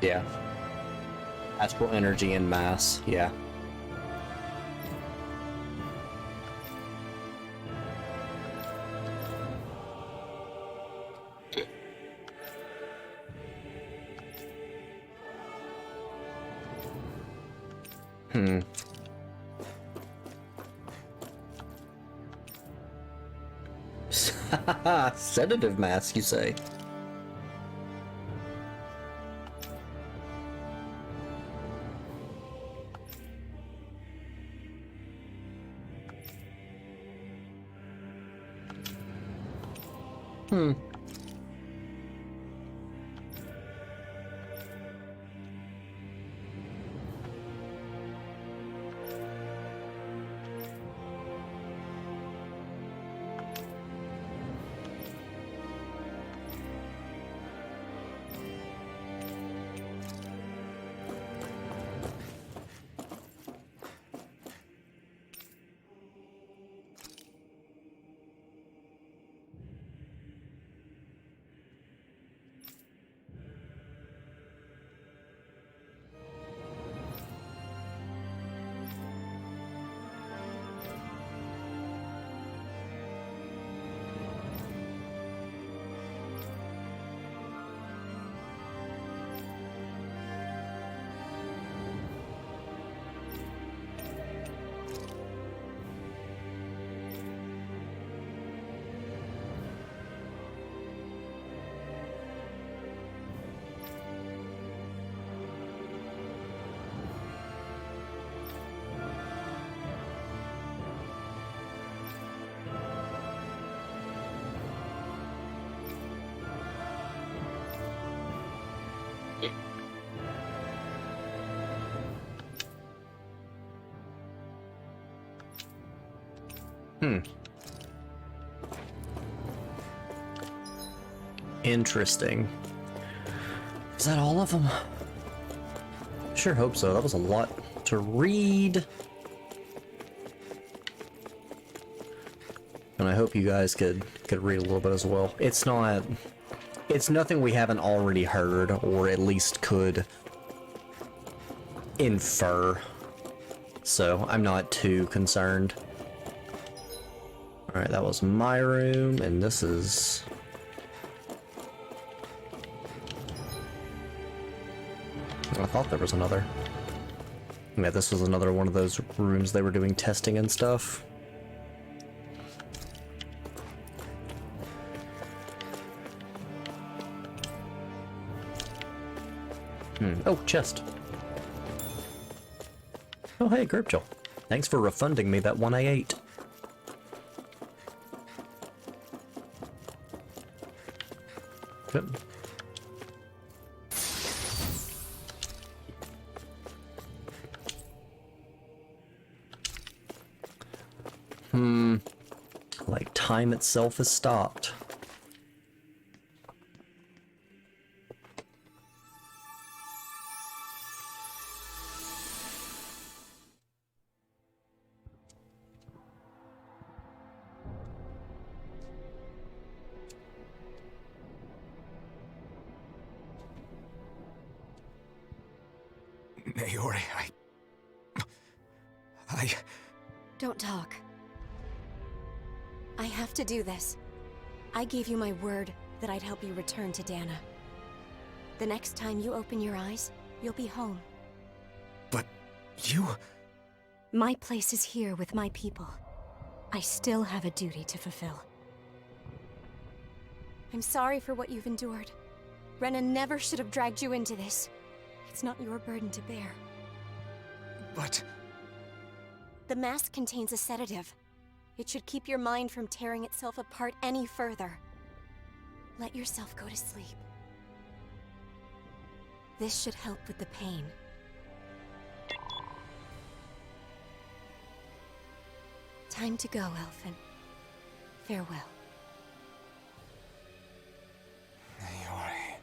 Yeah. Astral energy and mass, yeah. Hmm. Sedative mask, you say? Hmm. Hmm. Interesting. Is that all of them? Sure hope so. That was a lot to read. And I hope you guys could read a little bit as well. It's nothing we haven't already heard, or at least could infer. So I'm not too concerned. Alright, that was my room, and this is... I thought there was another. Yeah, this was another one of those rooms they were doing testing and stuff. Oh, chest. Oh, hey, Gripchel. Thanks for refunding me that one I ate. Good. Like time itself has stopped. Naori, I... Don't talk. I have to do this. I gave you my word that I'd help you return to Dahna. The next time you open your eyes, you'll be home. But you... My place is here with my people. I still have a duty to fulfill. I'm sorry for what you've endured. Rena never should have dragged you into this. It's not your burden to bear. But... The mask contains a sedative. It should keep your mind from tearing itself apart any further. Let yourself go to sleep. This should help with the pain. Time to go, Elfin. Farewell. Naori...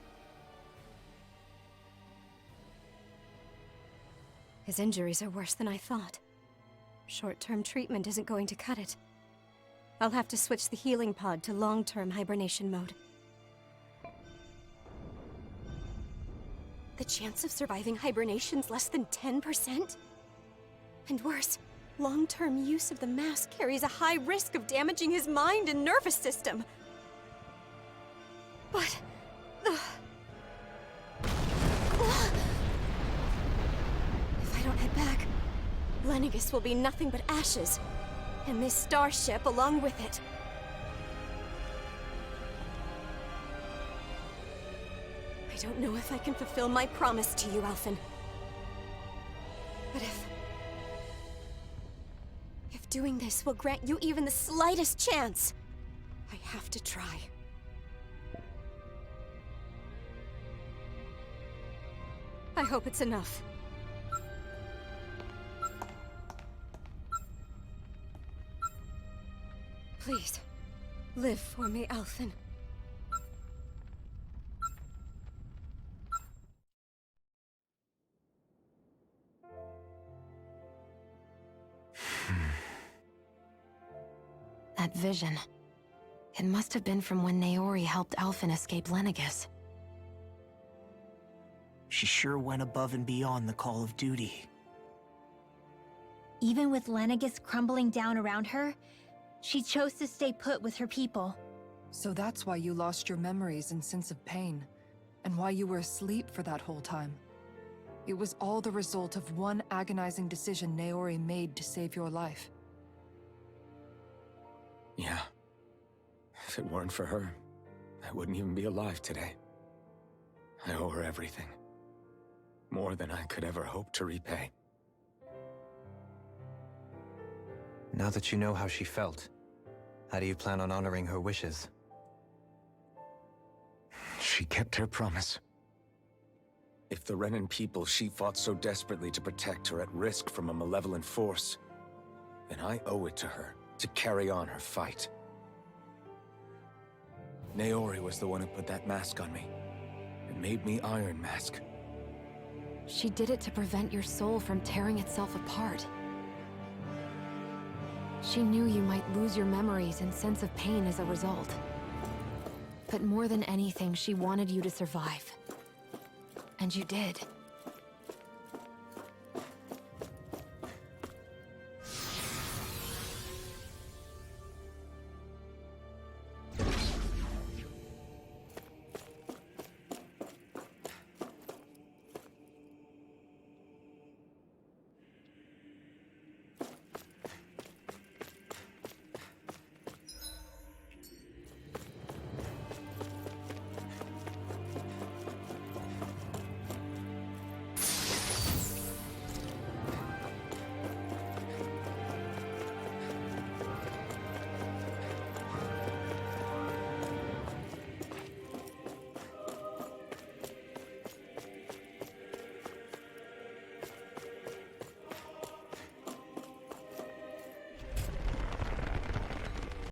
His injuries are worse than I thought. Short-term treatment isn't going to cut it. I'll have to switch the healing pod to long-term hibernation mode. The chance of surviving hibernation's less than 10%? And worse, long-term use of the mask carries a high risk of damaging his mind and nervous system. But... if I don't head back, Lennigus will be nothing but ashes, and this starship along with it. I don't know if I can fulfill my promise to you, Alphen. But if doing this will grant you even the slightest chance, I have to try. I hope it's enough. Please, live for me, Alphen. That vision. It must have been from when Naori helped Alphen escape Lennigus. She sure went above and beyond the call of duty. Even with Lennigus crumbling down around her, she chose to stay put with her people. So that's why you lost your memories and sense of pain, and why you were asleep for that whole time. It was all the result of one agonizing decision Naori made to save your life. Yeah. If it weren't for her, I wouldn't even be alive today. I owe her everything. More than I could ever hope to repay. Now that you know how she felt, how do you plan on honoring her wishes? She kept her promise. If the Renan people she fought so desperately to protect are at risk from a malevolent force, then I owe it to her to carry on her fight. Naori was the one who put that mask on me, and made me Iron Mask. She did it to prevent your soul from tearing itself apart. She knew you might lose your memories and sense of pain as a result. But more than anything, she wanted you to survive. And you did.